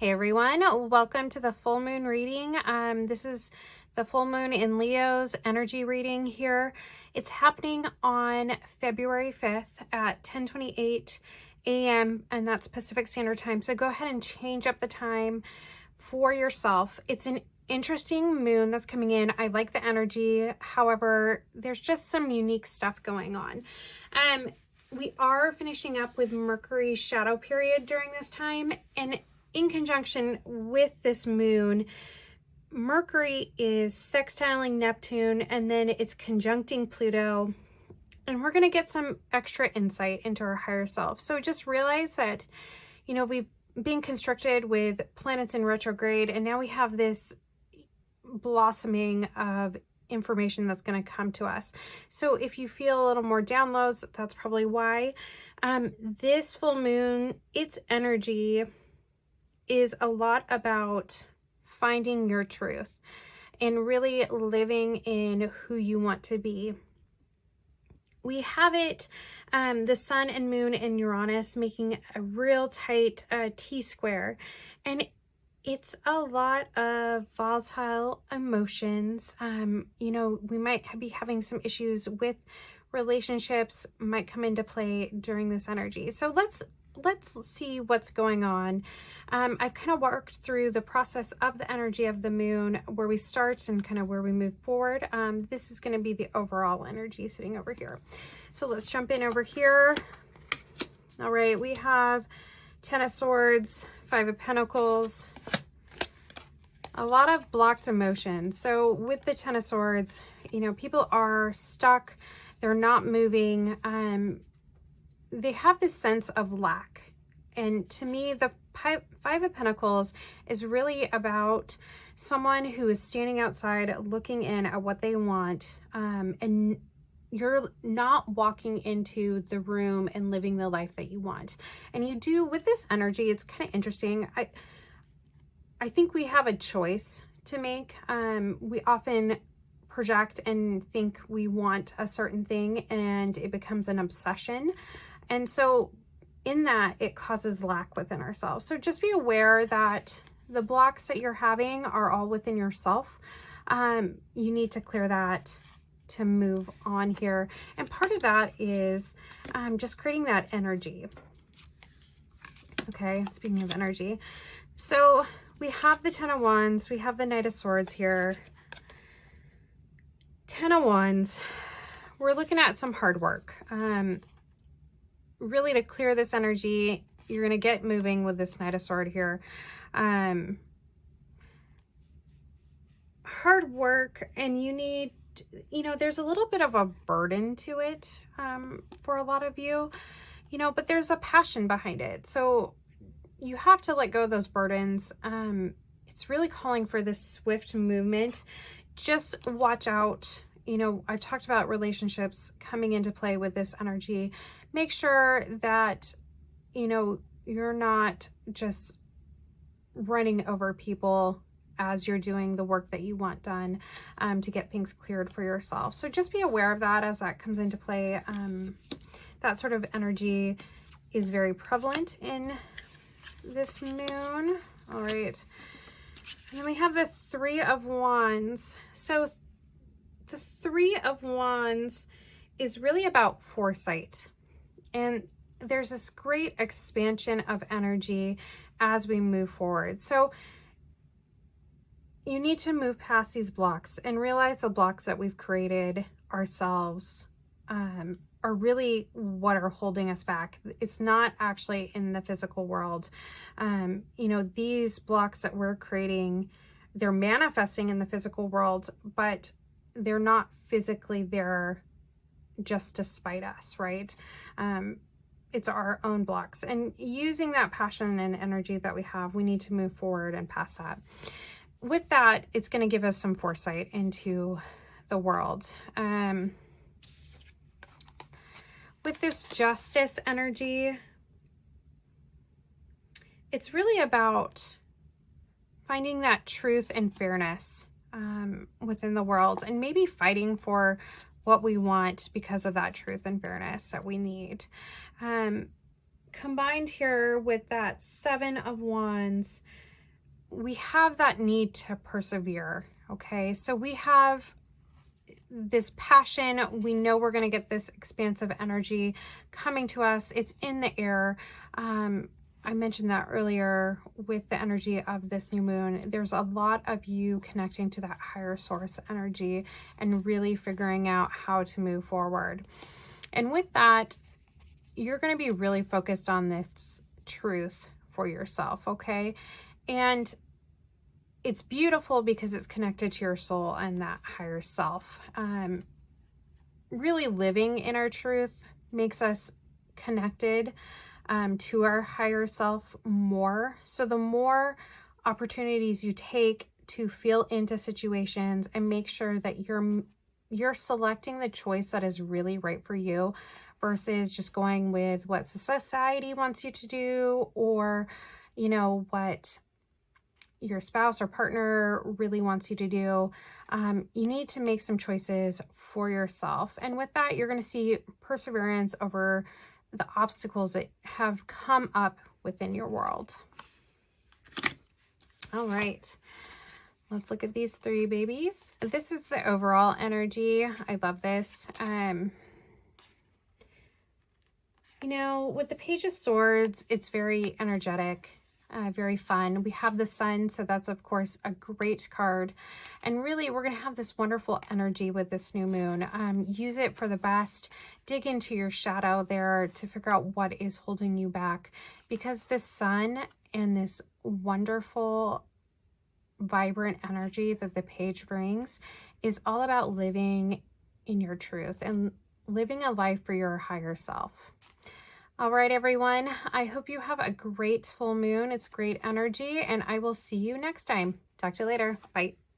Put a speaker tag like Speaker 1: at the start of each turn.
Speaker 1: Hey everyone, welcome to the full moon reading. This is the full moon in Leo's energy reading here. It's happening on February 5th at 10:28 a.m. and that's Pacific Standard Time. So go ahead and change up the time for yourself. It's an interesting moon that's coming in. I like the energy. However, there's just some unique stuff going on. We are finishing up with Mercury's shadow period during this time, and in conjunction with this moon, Mercury is sextiling Neptune and then it's conjuncting Pluto, and we're going to get some extra insight into our higher self. So just realize that, we've been constricted with planets in retrograde, and now we have this blossoming of information that's going to come to us. So if you feel a little more downloads, that's probably why. This full moon, its energy is a lot about finding your truth and really living in who you want to be. We have it, the sun and moon and Uranus making a real tight T-square, and it's a lot of volatile emotions. We might be having some issues with relationships might come into play during this energy. So let's see what's going on. I've kind of worked through the process of the energy of the moon, where we start and kind of where we move forward. This is going to be the overall energy sitting over here. So let's jump in over here. All right, we have Ten of Swords, Five of Pentacles, a lot of blocked emotions. So with the Ten of Swords, people are stuck. They're not moving. They have this sense of lack. And to me, the Five of Pentacles is really about someone who is standing outside looking in at what they want, and you're not walking into the room and living the life that you want. And you do with this energy. It's kind of interesting. I think we have a choice to make. We often project and think we want a certain thing, and it becomes an obsession. And so in that, it causes lack within ourselves. So just be aware that the blocks that you're having are all within yourself. You need to clear that to move on here. And part of that is just creating that energy. Okay, speaking of energy. So we have the Ten of Wands. We have the Knight of Swords here. Ten of Wands. We're looking at some hard work. Really, to clear this energy, you're going to get moving with this Knight of Swords here. Hard work, and you need, there's a little bit of a burden to it for a lot of you, but there's a passion behind it. So you have to let go of those burdens. It's really calling for this swift movement. Just watch out. I've talked about relationships coming into play with this energy. Make sure that, you're not just running over people as you're doing the work that you want done to get things cleared for yourself. So just be aware of that as that comes into play. That sort of energy is very prevalent in this moon. All right. And then we have the Three of Wands. So the Three of Wands is really about foresight. And there's this great expansion of energy as we move forward. So you need to move past these blocks and realize the blocks that we've created ourselves are really what are holding us back. It's not actually in the physical world. These blocks that we're creating, they're manifesting in the physical world, but they're not physically there just to spite us, right? It's our own blocks, and using that passion and energy that we have, we need to move forward and past that. With that, it's going to give us some foresight into the world. With this Justice energy, it's really about finding that truth and fairness within the world, and maybe fighting for what we want because of that truth and fairness that we need. Combined here with that Seven of Wands, we have that need to persevere. Okay, so we have this passion. We know we're going to get this expansive energy coming to us. It's in the air. I mentioned that earlier with the energy of this new moon. There's a lot of you connecting to that higher source energy and really figuring out how to move forward. And with that, you're going to be really focused on this truth for yourself, okay? And it's beautiful because it's connected to your soul and that higher self. Really living in our truth makes us connected to our higher self more. So the more opportunities you take to feel into situations and make sure that you're selecting the choice that is really right for you versus just going with what society wants you to do, or, you know, what your spouse or partner really wants you to do. You need to make some choices for yourself. And with that, you're going to see perseverance over the obstacles that have come up within your world. All right, let's look at these three babies. This is the overall energy. I love this. You know, with the Page of Swords, it's very energetic. Very fun. We have the sun, so that's of course a great card. And really, we're going to have this wonderful energy with this new moon. Use it for the best. Dig into your shadow there to figure out what is holding you back, because this sun and this wonderful, vibrant energy that the page brings is all about living in your truth and living a life for your higher self. All right, everyone, I hope you have a great full moon. It's great energy, and I will see you next time. Talk to you later. Bye.